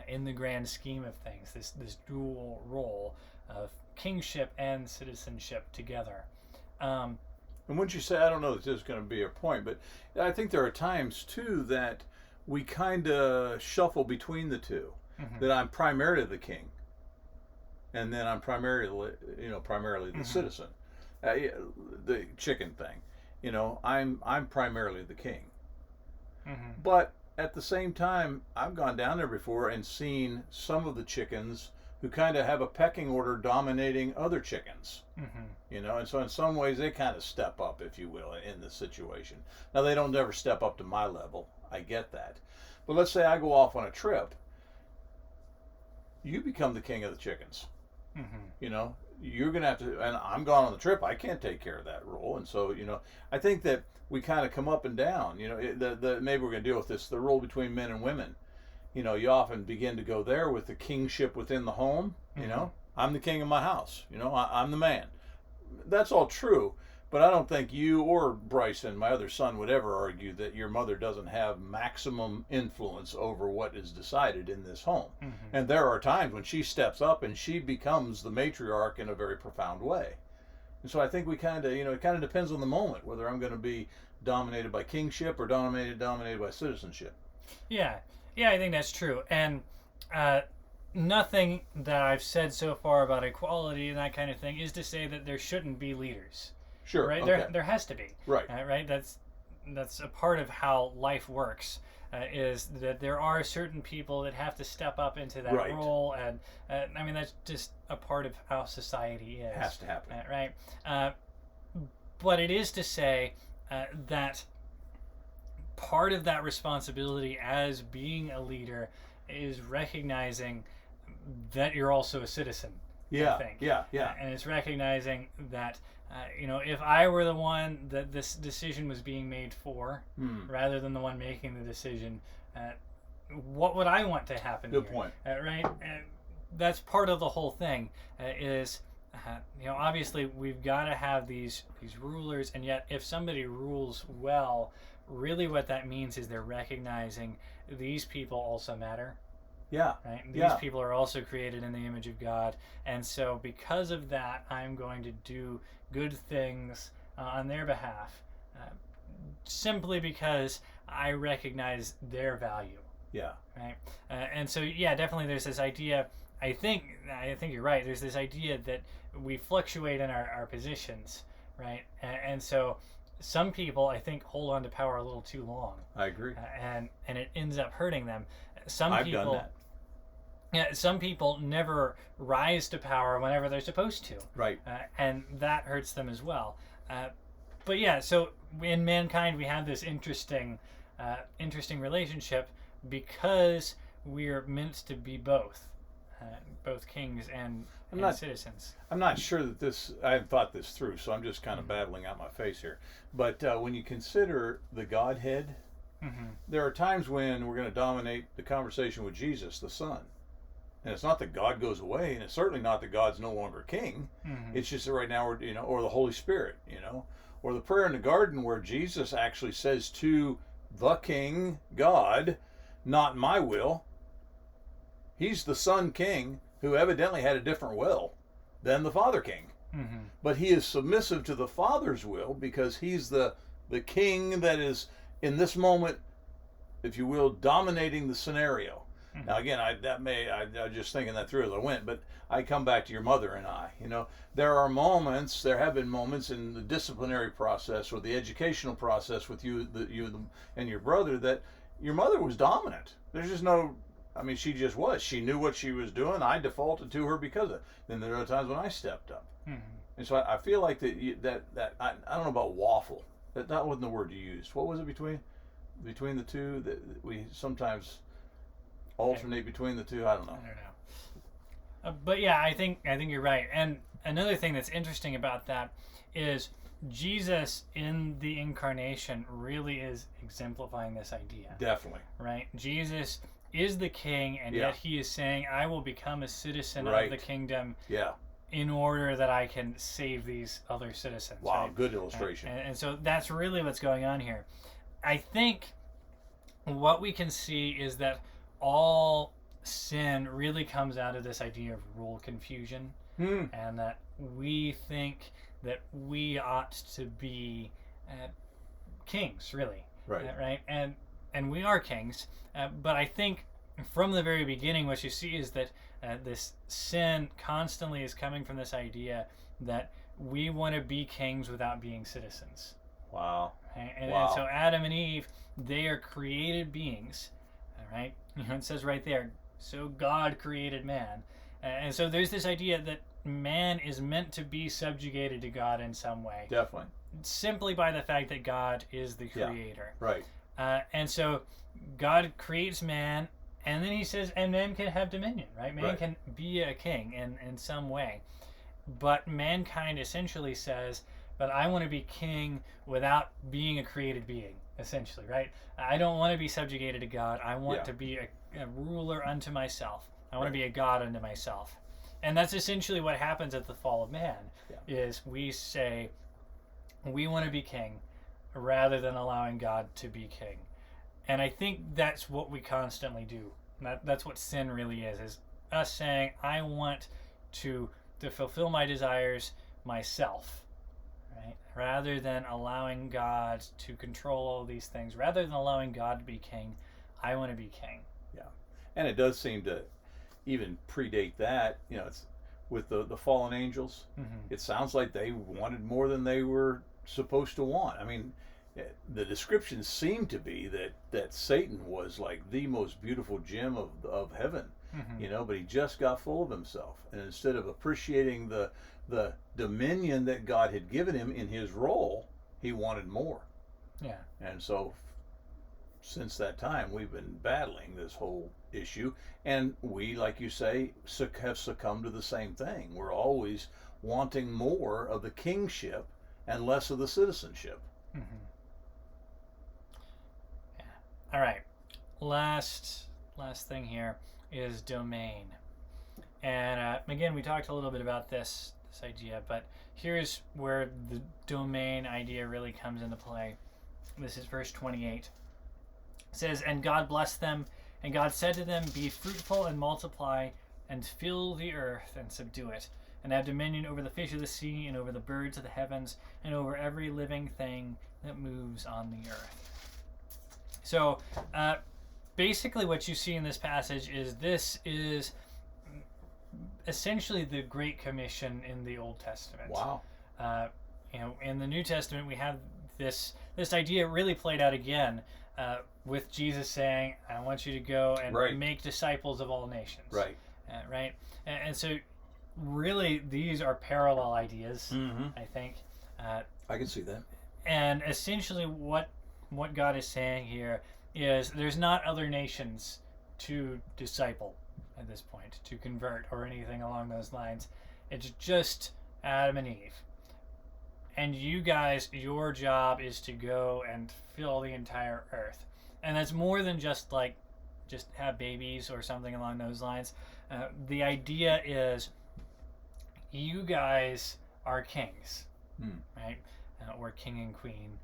in the grand scheme of things, this dual role of kingship and citizenship together. And wouldn't you say, I don't know if this is going to be a point, but I think there are times too that we kind of shuffle between the two. Mm-hmm. That I'm primarily the king, and then I'm primarily the citizen. The chicken thing, I'm primarily the king. Mm-hmm. But at the same time, I've gone down there before and seen some of the chickens who kind of have a pecking order dominating other chickens. Mm-hmm. And so in some ways they kind of step up, if you will, in the situation. Now they don't never step up to my level. I get that. But let's say I go off on a trip. You become the king of the chickens. Mm-hmm. You're going to have to, and I'm gone on the trip. I can't take care of that role. And so, I think that we kind of come up and down. Maybe we're going to deal with this, the role between men and women. You often begin to go there with the kingship within the home. Mm-hmm. I'm the king of my house. I'm the man. That's all true, but I don't think you or Bryson, my other son, would ever argue that your mother doesn't have maximum influence over what is decided in this home. Mm-hmm. And there are times when she steps up and she becomes the matriarch in a very profound way. And so I think we kind of, it kind of depends on the moment whether I'm going to be dominated by kingship or dominated by citizenship. Yeah, I think that's true. And nothing that I've said so far about equality and that kind of thing is to say that there shouldn't be leaders. Sure. Right. Okay. There has to be. Right. Right. That's a part of how life works. Is that there are certain people that have to step up into that role, and I mean that's just a part of how society is. It has to happen. Right. But it is to say that part of that responsibility as being a leader is recognizing that you're also a citizen. Yeah. I think. Yeah. Yeah. And it's recognizing that, if I were the one that this decision was being made for, rather than the one making the decision, what would I want to happen? Good here? point. Right? That's part of the whole thing. Obviously we've got to have these rulers, and yet if somebody rules well, really what that means is they're recognizing these people also matter. Yeah. Right? These people are also created in the image of God, and so because of that, I'm going to do good things on their behalf, simply because I recognize their value. Yeah. Right? And so, definitely there's this idea. I think you're right. There's this idea that we fluctuate in our positions, right? And so some people, I think, hold on to power a little too long. I agree. And it ends up hurting them. I've done that. Yeah, some people never rise to power whenever they're supposed to. Right. And that hurts them as well. So in mankind we have this interesting relationship because we're meant to be both kings and citizens. I'm not sure that I haven't thought this through, so I'm just kind of battling out my face here. But when you consider the Godhead, there are times when we're going to dominate the conversation with Jesus, the Son. And it's not that God goes away, and it's certainly not that God's no longer king. It's just that right now we're, or the Holy Spirit, or the prayer in the garden where Jesus actually says to the King, God, not my will. He's the Son King who evidently had a different will than the Father King. But he is submissive to the Father's will because he's the king that is, in this moment, if you will, dominating the scenario. Now again, I was just thinking that through as I went, but I come back to your mother and I. There have been moments in the disciplinary process or the educational process with you and your brother that your mother was dominant. There's just no, she just was. She knew what she was doing. I defaulted to her because of it. Then there are times when I stepped up. And so I feel like that I don't know about waffle. That wasn't the word you used. What was it between the two that we sometimes alternate between the two? I don't know. But yeah, I think you're right. And another thing that's interesting about that is Jesus in the incarnation really is exemplifying this idea. Definitely. Right? Jesus is the king, and yet he is saying, I will become a citizen of the kingdom in order that I can save these other citizens. Wow, right? good illustration. And so that's really what's going on here. I think what we can see is that all sin really comes out of this idea of rule confusion, and that we think that we ought to be kings, really, right? And we are kings, but I think from the very beginning, what you see is that this sin constantly is coming from this idea that we want to be kings without being citizens. Wow. And so Adam and Eve, they are created beings, right? It says right there, so God created man. And so there's this idea that man is meant to be subjugated to God in some way. Definitely. Simply by the fact that God is the creator. Right. And so God creates man, and then he says, and man can have dominion, right? Man can be a king in some way. But mankind essentially says, but I want to be king without being a created being, essentially, right? I don't want to be subjugated to God. I want to be a ruler unto myself. I want to be a god unto myself. And that's essentially what happens at the fall of man, is we say we want to be king rather than allowing God to be king. And I think that's what we constantly do. That's what sin really is us saying, I want to fulfill my desires myself, right? Rather than allowing God to control all these things, rather than allowing God to be king, I want to be king. Yeah. And it does seem to even predate that, it's with the fallen angels. It sounds like they wanted more than they were supposed to want. The descriptions seem to be that Satan was like the most beautiful gem of heaven, but he just got full of himself, and instead of appreciating the dominion that God had given him in his role, he wanted more. Yeah. And so since that time, we've been battling this whole issue, and we, like you say, have succumbed to the same thing. We're always wanting more of the kingship and less of the citizenship. Mm-hmm. Yeah. All right. Last thing here is domain, and again, we talked a little bit about this idea, but here's where the domain idea really comes into play. This is verse 28. It says, "And God blessed them, and God said to them, Be fruitful and multiply, and fill the earth and subdue it, and have dominion over the fish of the sea, and over the birds of the heavens, and over every living thing that moves on the earth." So, basically what you see in this passage is this is essentially the Great Commission in the Old Testament. Wow. In the New Testament, we have this idea really played out again with Jesus saying, "I want you to go and make disciples of all nations." Right. Right. And so, really, these are parallel ideas. Mm-hmm. I think. I can see that. And essentially, what God is saying here is, there's not other nations to disciple at this point, to convert or anything along those lines. It's just Adam and Eve. And you guys, your job is to go and fill the entire earth. And that's more than just have babies or something along those lines. The idea is, you guys are kings, right? Or king and queen.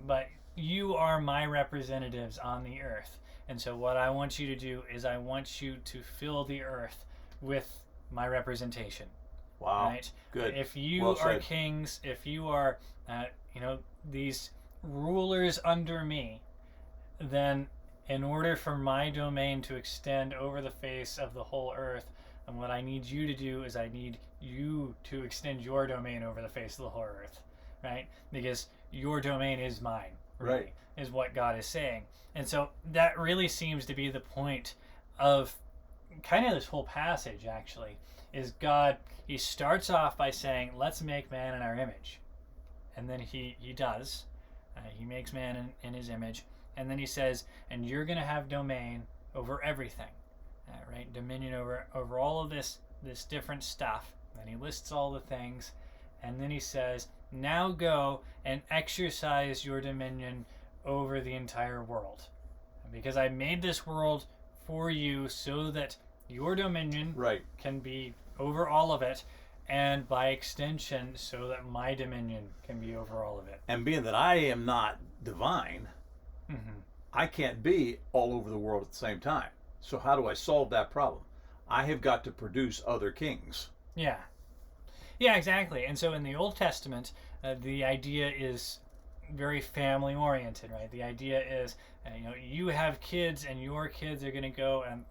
But you are my representatives on the earth. And so what I want you to do is, I want you to fill the earth with my representation. Wow. Right? Good. If you Well are said. kings, if you are, these rulers under me, then in order for my domain to extend over the face of the whole earth, and what I need you to do is, I need you to extend your domain over the face of the whole earth, right? Because your domain is mine, really, Right. is what God is saying. And so that really seems to be the point of kind of this whole passage, actually, is God, he starts off by saying, let's make man in our image. And then he does. He makes man in his image. And then he says, and you're going to have domain over everything, right? Dominion over all of this different stuff. And he lists all the things. And then he says, now go and exercise your dominion over the entire world. Because I made this world for you so that your dominion can be over all of it, and by extension, so that my dominion can be over all of it. And being that I am not divine, I can't be all over the world at the same time. So how do I solve that problem? I have got to produce other kings. Yeah, exactly. And so in the Old Testament, the idea is very family oriented, right? The idea is, you have kids, and your kids are going to go and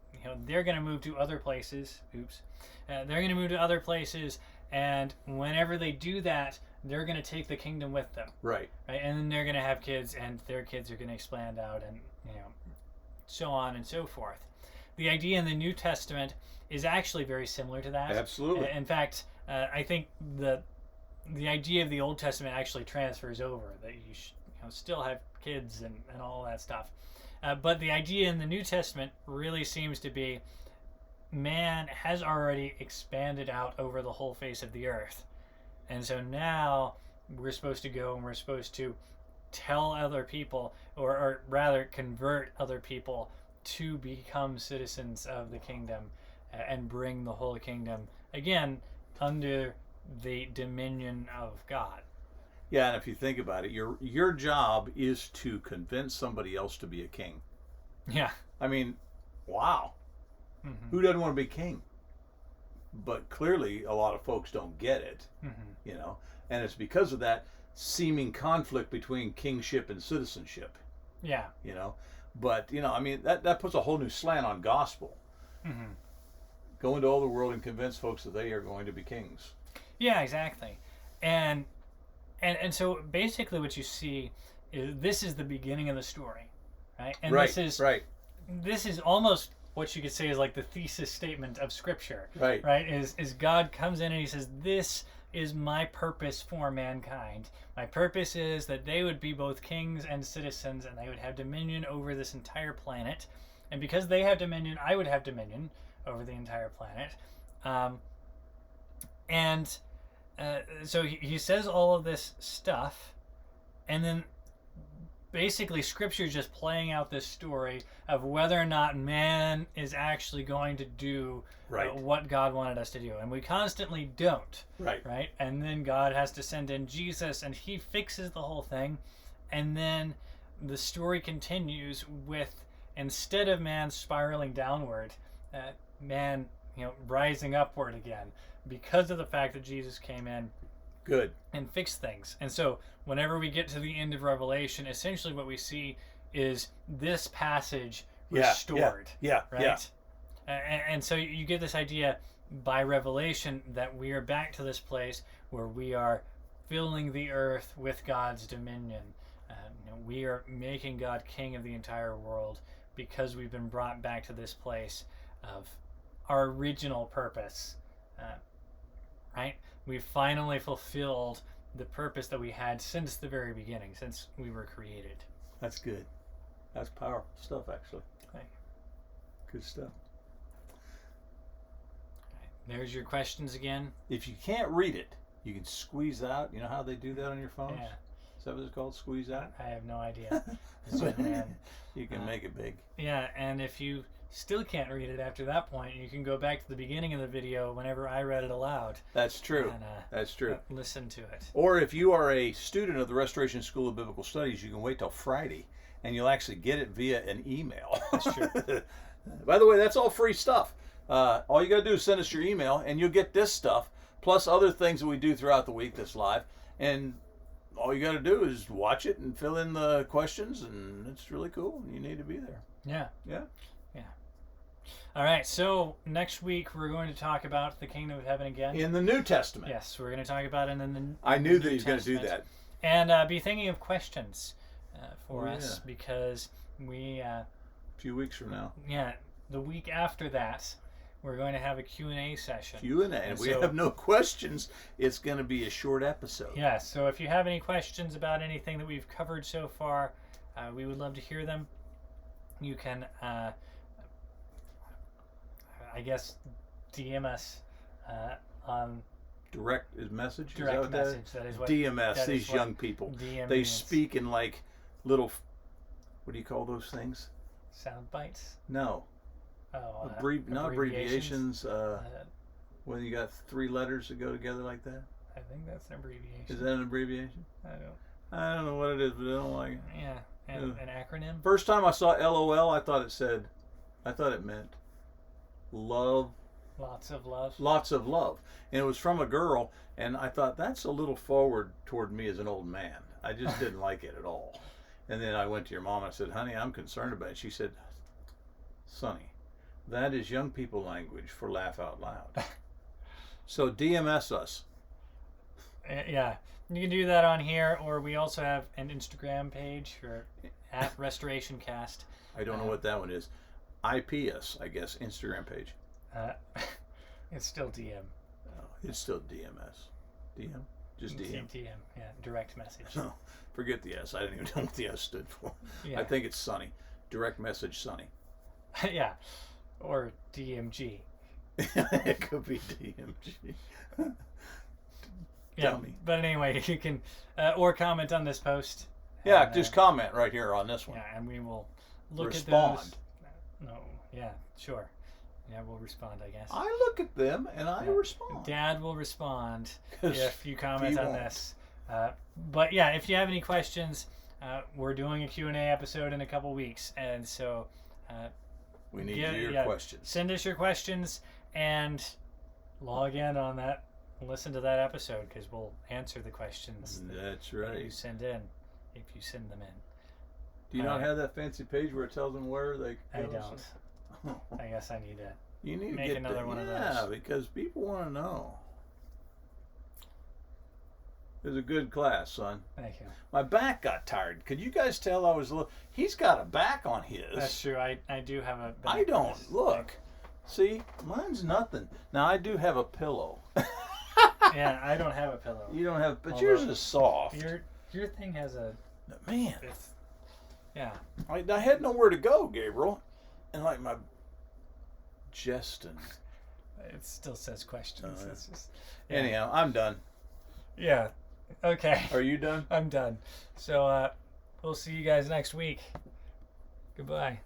they're going to move to other places. They're going to move to other places, and whenever they do that, they're going to take the kingdom with them. Right. And then they're going to have kids, and their kids are going to expand out, and so on and so forth. The idea in the New Testament is actually very similar to that. Absolutely. In fact, I think the idea of the Old Testament actually transfers over, that you should, still have kids and all that stuff. But the idea in the New Testament really seems to be, man has already expanded out over the whole face of the earth. And so now we're supposed to go and we're supposed to tell other people, or rather convert other people to become citizens of the kingdom, and bring the whole kingdom, again, under the dominion of God. Yeah, and if you think about it, your job is to convince somebody else to be a king. Yeah. I mean, wow. Who doesn't want to be king? But clearly a lot of folks don't get it, and it's because of that seeming conflict between kingship and citizenship. Yeah. But I mean, that puts a whole new slant on gospel. Go into all the world and convince folks that they are going to be kings. Yeah, exactly. And so basically what you see is, this is the beginning of the story, right? And this is almost what you could say is like the thesis statement of Scripture, right? Is God comes in and he says, this is my purpose for mankind. My purpose is that they would be both kings and citizens, and they would have dominion over this entire planet. And because they have dominion, I would have dominion over the entire planet. So he says all of this stuff, and then basically Scripture is just playing out this story of whether or not man is actually going to do what God wanted us to do. And we constantly don't. Right? And then God has to send in Jesus, and he fixes the whole thing. And then the story continues with, instead of man spiraling downward, man rising upward again, because of the fact that Jesus came in and fixed things. And so whenever we get to the end of Revelation, essentially what we see is this passage restored. Right? And so you get this idea by Revelation that we are back to this place where we are filling the earth with God's dominion. We are making God king of the entire world because we've been brought back to this place of our original purpose. Right? We've finally fulfilled the purpose that we had since the very beginning, since we were created. That's good. That's powerful stuff, actually. Right. Good stuff. There's your questions again. If you can't read it, you can squeeze out. You know how they do that on your phones? Yeah. Is that what it's called? Squeeze out? I have no idea. Zoom in. You can make it big. Yeah, and if you still can't read it after that point, you can go back to the beginning of the video whenever I read it aloud. That's true. And, that's true. Listen to it. Or if you are a student of the Restoration School of Biblical Studies, you can wait till Friday, and you'll actually get it via an email. That's true. By the way, that's all free stuff. All you got to do is send us your email, and you'll get this stuff, plus other things that we do throughout the week that's live. And all you got to do is watch it and fill in the questions, and it's really cool. You need to be there. Yeah. Yeah. All right, so next week we're going to talk about the kingdom of heaven again. In the New Testament. Yes, we're going to talk about it in the I knew that New he was going to do Testament. that. And be thinking of questions for us, because we... a few weeks from now. Yeah, the week after that, we're going to have a Q&A session. Q&A. And if we have no questions, it's going to be a short episode. Yeah, so if you have any questions about anything that we've covered so far, we would love to hear them. You can... I guess DM us on direct message. Direct message. That is what DMS. That these is young people. DM they means. speak in like little. What do you call those things? Sound bites. No. Oh, not abbreviations. When you got 3 letters that go together like that. I think that's an abbreviation. Is that an abbreviation? I don't know what it is, but I don't like it. Yeah, an acronym. First time I saw LOL, I thought it meant love. Lots of love. Lots of love. And it was from a girl, and I thought, that's a little forward toward me as an old man. I just didn't like it at all. And then I went to your mom and I said, honey, I'm concerned about it. She said, Sonny, that is young people language for laugh out loud. So DMS us. Yeah. You can do that on here, or we also have an Instagram page for @RestorationCast. I don't know what that one is. IPS, I guess, Instagram page. It's still DM. Oh, it's still DMS. DM? Just DM? DM, yeah, direct message. No, forget the S. I didn't even know what the S stood for. Yeah. I think it's Sonny. Direct message Sonny. Yeah, or DMG. It could be DMG. Yeah, Dummy. but anyway, you can, or comment on this post. Yeah, and, just comment right here on this one. Yeah, and we will look Respond. at those. No, yeah, sure. Yeah, we'll respond, I guess. I look at them and I respond. Dad will respond 'Cause if you comment on won't. this. But yeah, if you have any questions, we're doing a Q&A episode in a couple weeks, and so We need your questions. Send us your questions and log in on that. Listen to that episode, because we'll answer the questions That's that right. you send in if you send them in. Do you not have that fancy page where it tells them where they I go? don't. I guess I need to. You need to Make get another one of those. Yeah, because people want to know. It was a good class, son. Thank you. My back got tired. Could you guys tell I was a little... He's got a back on his. That's true. I do have a. I don't. Look. See, mine's nothing. Now, I do have a pillow. Yeah, I don't have a pillow. You don't have, but Although yours is soft. Your thing has a Man, yeah. I had nowhere to go, Gabriel, and like my Justin. It still says questions. It's just, yeah. Anyhow, I'm done. Yeah. Okay. Are you done? I'm done. So we'll see you guys next week. Goodbye.